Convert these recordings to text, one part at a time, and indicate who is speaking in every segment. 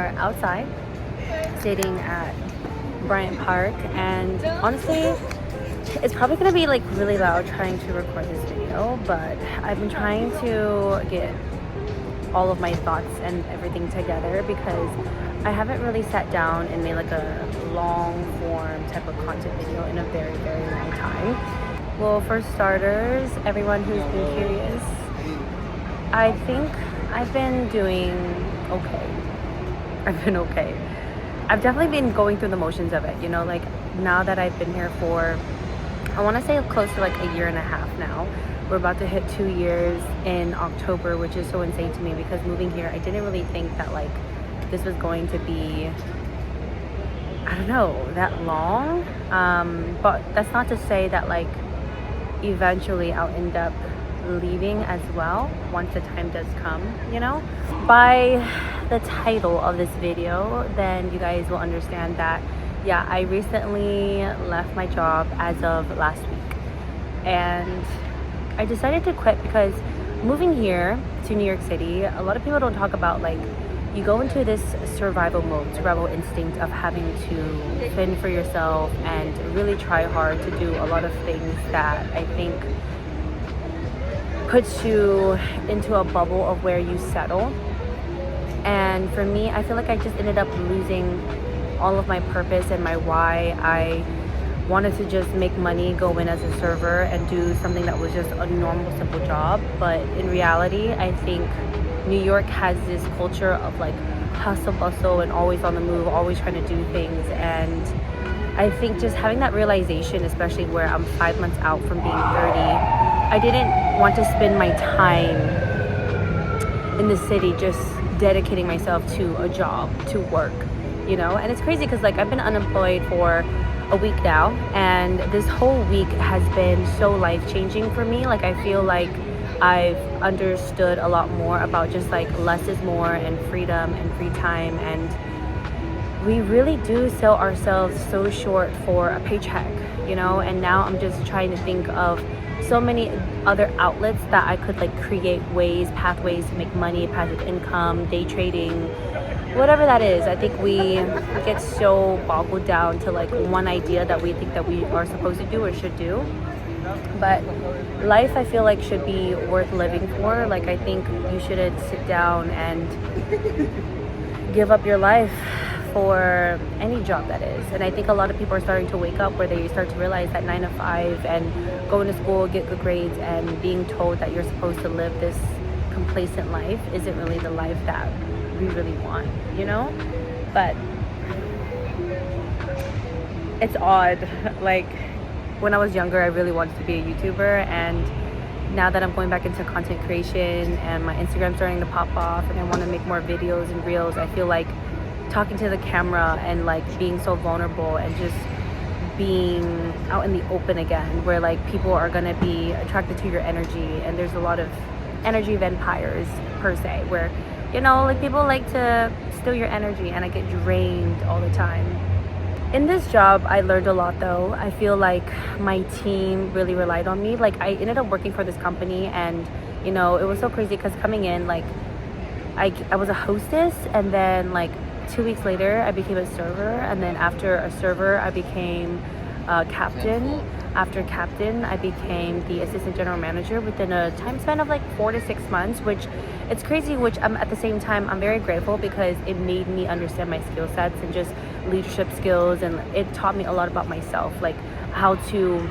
Speaker 1: are outside sitting at Bryant Park, and honestly it's probably gonna be like really loud trying to record this video, but I've been trying to get all of my thoughts and everything together because I haven't really sat down and made like a long form type of content video in a very, very long time. Well, for starters, everyone who's been curious, I think I've been doing okay. I've been okay. I've definitely been going through the motions of it, you know, like now that I've been here for, I want to say close to like a year and a half now. We're about to hit 2 years in October, which is so insane to me because moving here, I didn't really think that like this was going to be, I don't know, that long. But that's not to say that like eventually I'll end up leaving as well once the time does come, you know. By the title of this video, then you guys will understand that yeah, I recently left my job as of last week, and I decided to quit because moving here to New York City, a lot of people don't talk about like you go into this survival mode, survival instinct of having to fend for yourself and really try hard to do a lot of things that I think puts you into a bubble of where you settle. And for me, I feel like I just ended up losing all of my purpose and my why. I wanted to just make money, go in as a server and do something that was just a normal, simple job. But in reality, I think New York has this culture of like hustle bustle and always on the move, always trying to do things. And I think just having that realization, especially where I'm 5 months out from being 30, I didn't want to spend my time in the city just dedicating myself to a job, to work, you know. And it's crazy because like I've been unemployed for a week now, and this whole week has been so life-changing for me. Like I feel like I've understood a lot more about just like less is more and freedom and free time, and we really do sell ourselves so short for a paycheck, you know. And now I'm just trying to think of so many other outlets that I could like create ways, pathways to make money, passive income, day trading, whatever that is. I think we get so boggled down to like one idea that we think that we are supposed to do or should do. But life, I feel like, should be worth living for. Like I think you shouldn't sit down and give up your life for any job that is. And I think a lot of people are starting to wake up where they start to realize that 9 to 5 and going to school, get good grades, and being told that you're supposed to live this complacent life isn't really the life that we really want, you know. But it's odd. Like when I was younger, I really wanted to be a YouTuber, and now that I'm going back into content creation and my Instagram's starting to pop off and I want to make more videos and reels, I feel like talking to the camera and like being so vulnerable and just being out in the open again, where like people are gonna be attracted to your energy. And there's a lot of energy vampires per se, where, you know, like people like to steal your energy, and I get drained all the time. In this job, I learned a lot though. I feel like my team really relied on me. Like I ended up working for this company, and you know, it was so crazy because coming in, like I was a hostess, and then like 2 weeks later I became a server, and then after a server I became a captain. After captain I became the assistant general manager within a time span of like 4 to 6 months, which it's crazy, which I'm at the same time I'm very grateful because it made me understand my skill sets and just leadership skills, and it taught me a lot about myself, like how to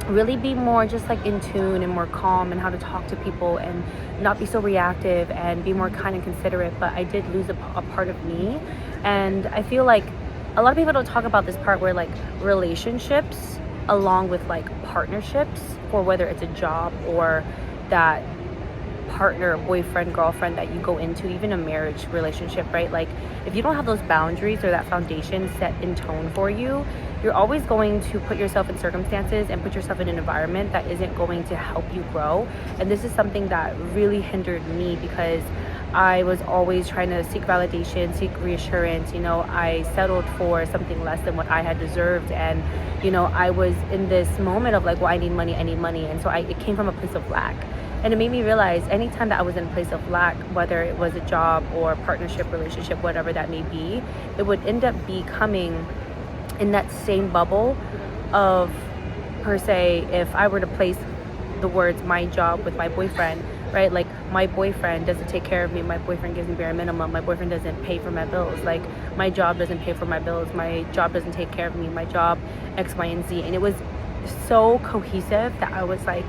Speaker 1: really be more just like in tune and more calm, and how to talk to people and not be so reactive and be more kind and considerate. But I did lose a part of me, and I feel like a lot of people don't talk about this part where like relationships along with like partnerships, for whether it's a job or that partner, boyfriend, girlfriend that you go into, even a marriage relationship, right? Like if you don't have those boundaries or that foundation set in tone for you, you're always going to put yourself in circumstances and put yourself in an environment that isn't going to help you grow. And this is something that really hindered me because I was always trying to seek validation, seek reassurance. You know, I settled for something less than what I had deserved. And, you know, I was in this moment of like, well, I need money. And so it came from a place of lack. And it made me realize anytime that I was in a place of lack, whether it was a job or partnership, relationship, whatever that may be, it would end up becoming in that same bubble of, per se, if I were to place the words my job with my boyfriend, right? Like, my boyfriend doesn't take care of me, my boyfriend gives me bare minimum, my boyfriend doesn't pay for my bills, like my job doesn't pay for my bills, my job doesn't take care of me, my job X, Y, and Z. And it was so cohesive that I was like,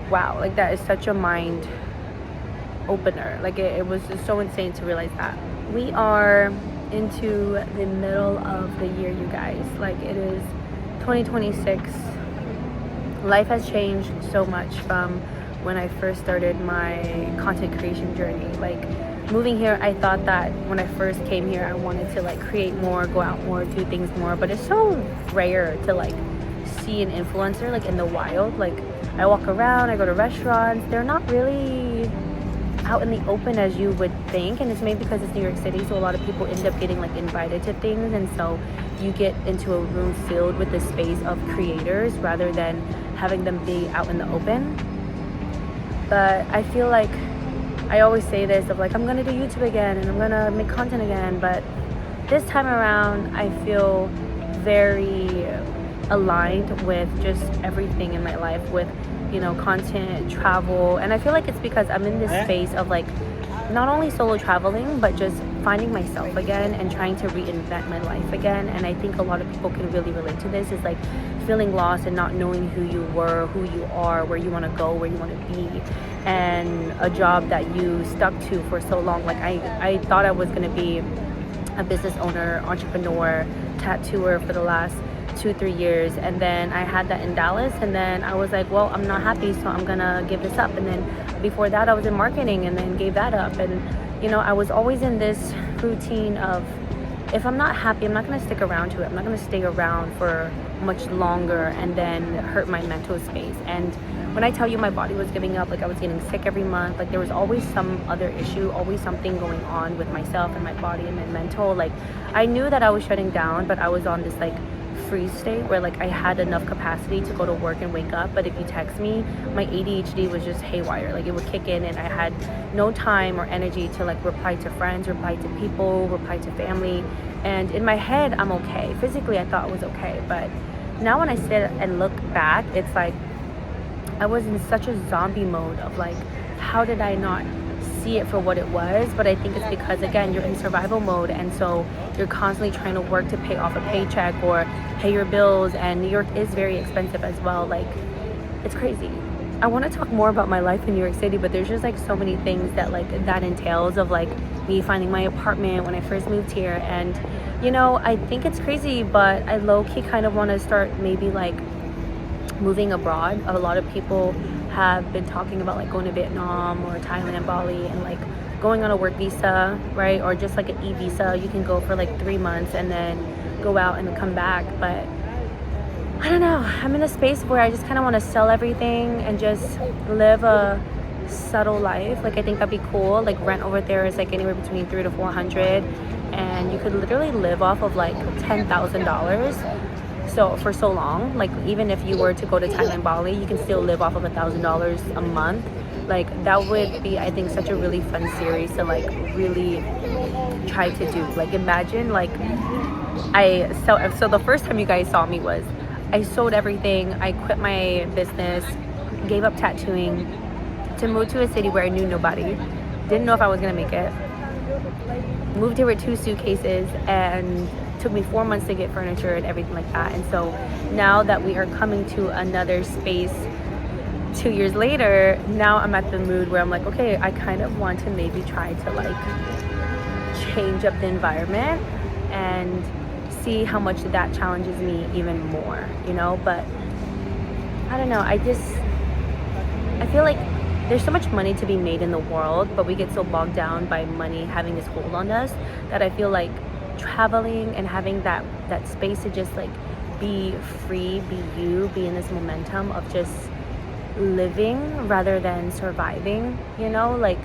Speaker 1: wow, like that is such a mind opener. Like it was just so insane to realize that. We are into the middle of the year, you guys. Like, it is 2026. Life has changed so much from when I first started my content creation journey. Like, moving here, I thought that when I first came here, I wanted to like create more, go out more, do things more, but it's so rare to like see an influencer like in the wild. Like, I walk around, I go to restaurants, they're not really out in the open as you would think, and it's maybe because it's New York City, so a lot of people end up getting like invited to things, and so you get into a room filled with the space of creators rather than having them be out in the open. But I feel like I always say this of like, I'm gonna do YouTube again and I'm gonna make content again, but this time around I feel very aligned with just everything in my life, with, you know, content, travel. And I feel like it's because I'm in this space of like not only solo traveling, but just finding myself again and trying to reinvent my life again. And I think a lot of people can really relate to this, is like feeling lost and not knowing who you were, who you are, where you want to go, where you want to be, and a job that you stuck to for so long. Like I thought I was going to be a business owner, entrepreneur, tattooer for the last 2-3 years, and then I had that in Dallas, and then I was like, well, I'm not happy, so I'm gonna give this up. And then before that I was in marketing and then gave that up. And you know, I was always in this routine of, if I'm not happy, I'm not gonna stick around to it. I'm not gonna stay around for much longer and then hurt my mental space. And when I tell you my body was giving up, like I was getting sick every month, like there was always some other issue, always something going on with myself and my body and my mental. Like, I knew that I was shutting down, but I was on this like freeze state where like I had enough capacity to go to work and wake up, but if you text me, my ADHD was just haywire. Like, it would kick in and I had no time or energy to like reply to friends, reply to people, reply to family. And in my head, I'm okay. Physically, I thought it was okay, but now when I sit and look back, it's like I was in such a zombie mode of like, how did I not see it for what it was? But I think it's because, again, you're in survival mode, and so you're constantly trying to work to pay off a paycheck or pay your bills, and New York is very expensive as well. Like, it's crazy. I want to talk more about my life in New York City, but there's just like so many things that like that entails, of like me finding my apartment when I first moved here. And you know, I think it's crazy, but I low-key kind of want to start maybe like moving abroad. A lot of people have been talking about like going to Vietnam or Thailand, Bali, and like going on a work visa, right? Or just like an e-visa. You can go for like 3 months and then go out and come back. But I don't know, I'm in a space where I just kind of want to sell everything and just live a subtle life. Like, I think that'd be cool. Like, rent over there is like anywhere between $300 to $400, and you could literally live off of like $10,000. So for so long, like even if you were to go to Thailand, Bali, you can still live off of $1,000 a month. Like, that would be, I think, such a really fun series to like really try to do. Like, imagine like so the first time you guys saw me was I sold everything. I quit my business, gave up tattooing to move to a city where I knew nobody, didn't know if I was gonna make it. Moved here with 2 suitcases, and took me 4 months to get furniture and everything like that. And so now that we are coming to another space 2 years later, now I'm at the mood where I'm like, okay, I kind of want to maybe try to like change up the environment and see how much that challenges me even more, you know. But I don't know, I feel like there's so much money to be made in the world, but we get so bogged down by money having this hold on us that I feel like traveling and having that space to just like be free, be you, be in this momentum of just living rather than surviving, you know. Like,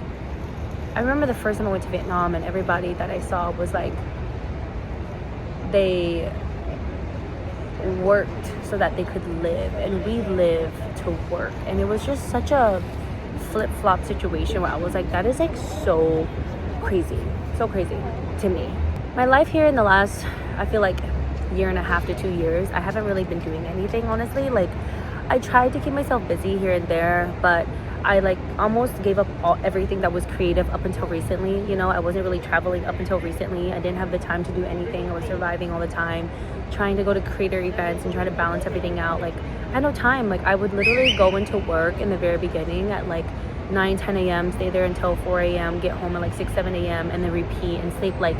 Speaker 1: I remember the first time I went to Vietnam, and everybody that I saw was like, they worked so that they could live, and we live to work. And it was just such a flip-flop situation where I was like, that is like so crazy to me. My life here in the last, I feel like, year and a half to 2 years, I haven't really been doing anything, honestly. Like, I tried to keep myself busy here and there, but I like almost gave up everything that was creative up until recently. You know, I wasn't really traveling up until recently. I didn't have the time to do anything. I was surviving all the time, trying to go to creator events and try to balance everything out. Like, I had no time. Like, I would literally go into work in the very beginning at like 9, 10 a.m., stay there until 4 a.m., get home at like 6, 7 a.m., and then repeat and sleep like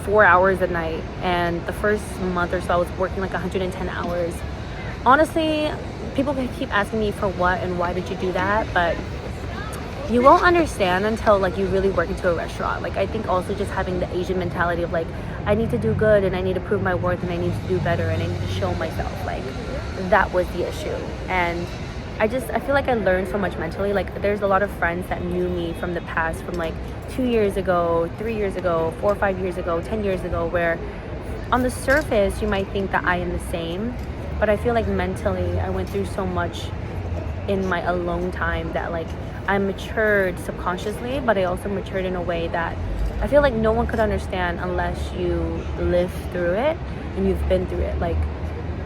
Speaker 1: 4 hours a night. And the first month or so I was working like 110 hours. Honestly, people keep asking me for what and why did you do that, but you won't understand until like you really work into a restaurant. Like, I think also just having the Asian mentality of like, I need to do good and I need to prove my worth and I need to do better and I need to show myself, like that was the issue. And I feel like I learned so much mentally. Like, there's a lot of friends that knew me from the past, from like 2 years ago, 3 years ago, 4 or 5 years ago, 10 years ago, where on the surface you might think that I am the same, but I feel like mentally I went through so much in my alone time that like I matured subconsciously, but I also matured in a way that I feel like no one could understand unless you live through it and you've been through it. Like,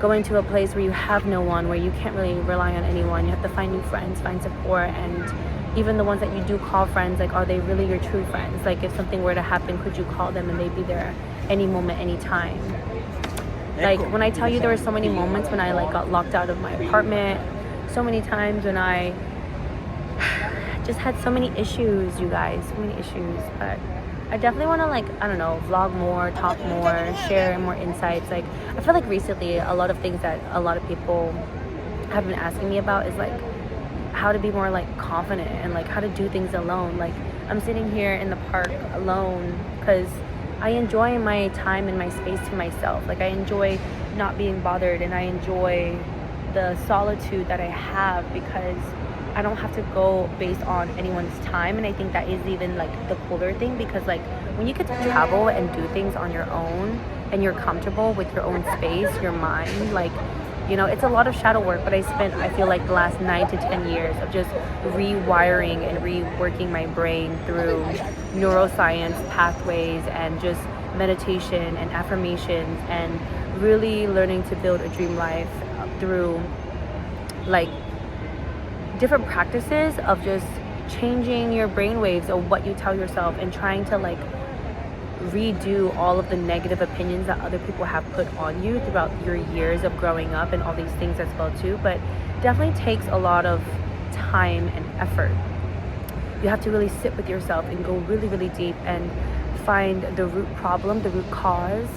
Speaker 1: going to a place where you have no one, where you can't really rely on anyone, you have to find new friends, find support, and even the ones that you do call friends, like, are they really your true friends? Like, if something were to happen, could you call them and they'd be there any moment, any time? Like, when I tell you, there were so many moments when I like got locked out of my apartment, so many times when I just had so many issues, you guys, so many issues. But I definitely want to, like, I don't know, vlog more, talk more, share more insights. Like, I feel like recently a lot of things that a lot of people have been asking me about is like how to be more like confident and like how to do things alone. Like, I'm sitting here in the park alone because I enjoy my time and my space to myself. Like, I enjoy not being bothered and I enjoy the solitude that I have because I don't have to go based on anyone's time. And I think that is even like the cooler thing, because like when you get to travel and do things on your own and you're comfortable with your own space, your mind, like, you know, it's a lot of shadow work, but I feel like the last 9 to 10 years of just rewiring and reworking my brain through neuroscience pathways and just meditation and affirmations and really learning to build a dream life through like different practices of just changing your brain waves of what you tell yourself and trying to like redo all of the negative opinions that other people have put on you throughout your years of growing up and all these things as well too. But definitely takes a lot of time and effort. You have to really sit with yourself and go really, really deep and find the root problem, the root cause.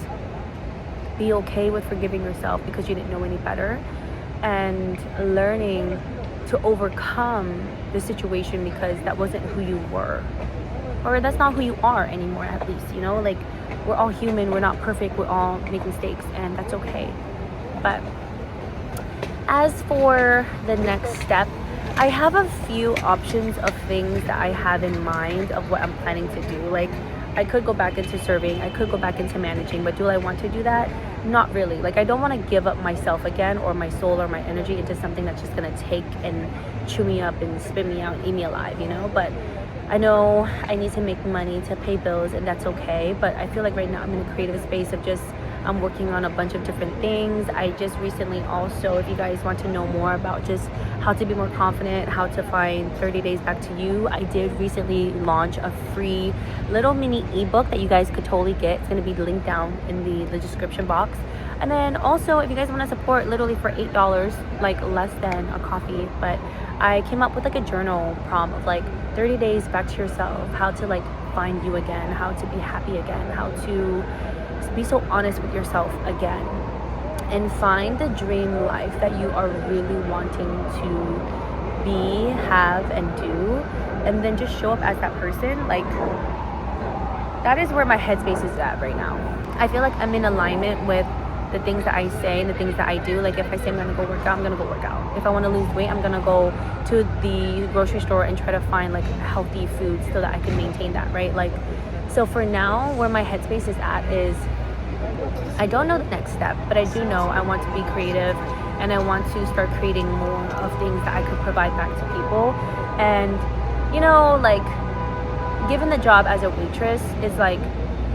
Speaker 1: Be okay with forgiving yourself because you didn't know any better, and learning to overcome the situation because that wasn't who you were, or that's not who you are anymore, at least, you know. Like, we're all human, we're not perfect, we all make mistakes, and that's okay. But as for the next step, I have a few options of things that I have in mind of what I'm planning to do. Like, I could go back into serving, I could go back into managing, but do I want to do that? Not really. Like, I don't want to give up myself again, or my soul, or my energy into something that's just going to take and chew me up and spit me out and eat me alive, you know. But I know I need to make money to pay bills, and that's okay. But I feel like right now I'm in a creative space of just, I'm working on a bunch of different things. I just recently also, if you guys want to know more about just how to be more confident, how to find 30 days back to you, I did recently launch a free little mini ebook that you guys could totally get. It's going to be linked down in the description box. And then also, if you guys want to support literally for $8, like less than a coffee, but I came up with like a journal prompt of like 30 days back to yourself, how to like find you again, how to be happy again, how to be so honest with yourself again, and find the dream life that you are really wanting to be, have, and do, and then just show up as that person. Like, that is where my headspace is at right now. I feel like I'm in alignment with the things that I say and the things that I do. Like, if I say I'm gonna go work out, I'm gonna go work out. If I want to lose weight, I'm gonna go to the grocery store and try to find like healthy foods so that I can maintain that, right? Like, so for now, where my headspace is at is, I don't know the next step, but I do know I want to be creative and I want to start creating more of things that I could provide back to people. And you know, like, given the job as a waitress is like,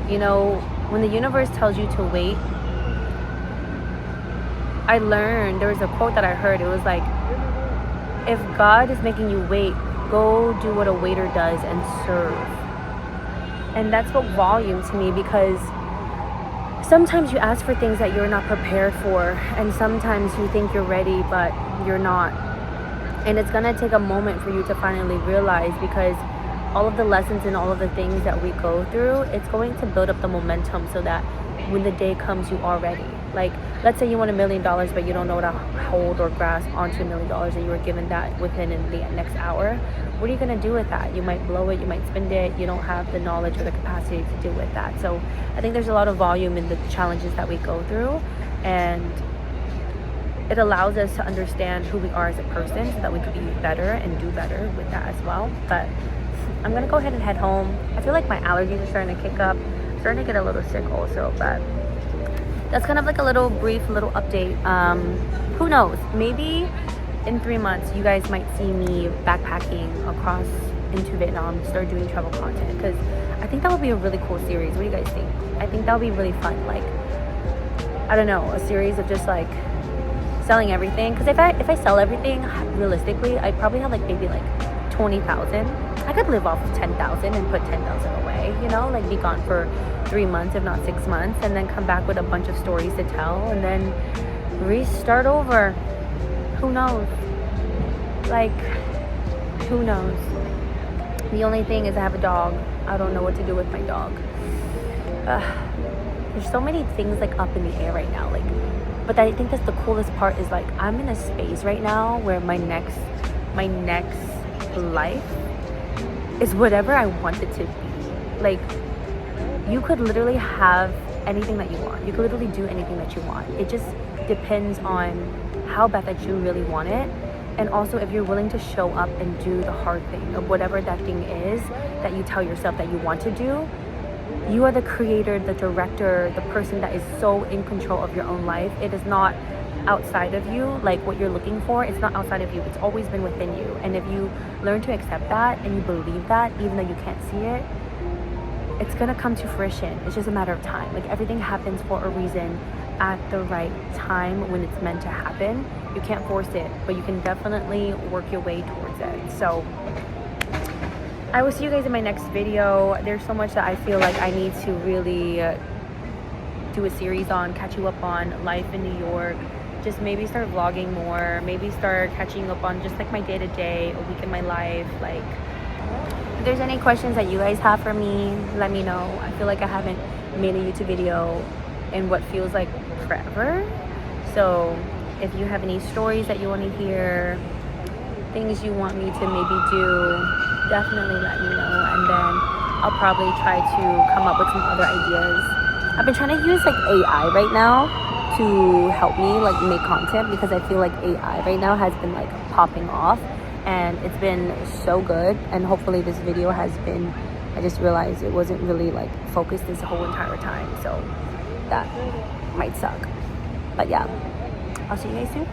Speaker 1: you know, when the universe tells you to wait, I learned, there was a quote that I heard, it was like, if God is making you wait, go do what a waiter does and serve. And that spoke volume to me, because sometimes you ask for things that you're not prepared for, and sometimes you think you're ready but you're not. And it's gonna take a moment for you to finally realize, because all of the lessons and all of the things that we go through, it's going to build up the momentum so that when the day comes, you are ready. Like, let's say you want $1 million, but you don't know how to hold or grasp onto $1 million, and you were given that within the next hour. What are you gonna do with that? You might blow it, you might spend it, you don't have the knowledge or the capacity to deal with that. So I think there's a lot of volume in the challenges that we go through, and it allows us to understand who we are as a person so that we could be better and do better with that as well. But I'm gonna go ahead and head home. I feel like my allergies are starting to kick up. I'm starting to get a little sick also, but that's kind of like a little brief little update. Who knows, maybe in 3 months you guys might see me backpacking across into Vietnam, start doing travel content, because I think that would be a really cool series. What do you guys think? I think that would be really fun. Like, I don't know, a series of just like selling everything, because if I sell everything, realistically I'd probably have like maybe like 20,000. I could live off of 10,000 and put 10,000 away, you know, like be gone for 3 months, if not 6 months, and then come back with a bunch of stories to tell, and then restart over. Who knows? Like, who knows? The only thing is I have a dog. I don't know what to do with my dog. There's so many things like up in the air right now, like, but I think that's the coolest part, is like I'm in a space right now where my next life is whatever I want it to be. Like, you could literally have anything that you want. You could literally do anything that you want. It just depends on how bad that you really want it, and also if you're willing to show up and do the hard thing of whatever that thing is that you tell yourself that you want to do. You are the creator, the director, the person that is so in control of your own life. It is not outside of you. Like, what you're looking for, it's not outside of you. It's always been within you. And if you learn to accept that and you believe that, even though you can't see it, it's gonna come to fruition. It's just a matter of time. Like, everything happens for a reason at the right time when it's meant to happen. You can't force it, but you can definitely work your way towards it. So I will see you guys in my next video. There's so much that I feel like I need to really do a series on, catch you up on life in New York. Just maybe start vlogging more, maybe start catching up on just like my day-to-day, a week in my life. Like, if there's any questions that you guys have for me, let me know. I feel like I haven't made a YouTube video in what feels like forever. So if you have any stories that you want to hear, things you want me to maybe do, definitely let me know, and then I'll probably try to come up with some other ideas. I've been trying to use like AI right now to help me like make content, because I feel like AI right now has been like popping off, and it's been so good. And hopefully this video has been, I just realized it wasn't really like focused this whole entire time, so that might suck. But yeah, I'll see you guys soon.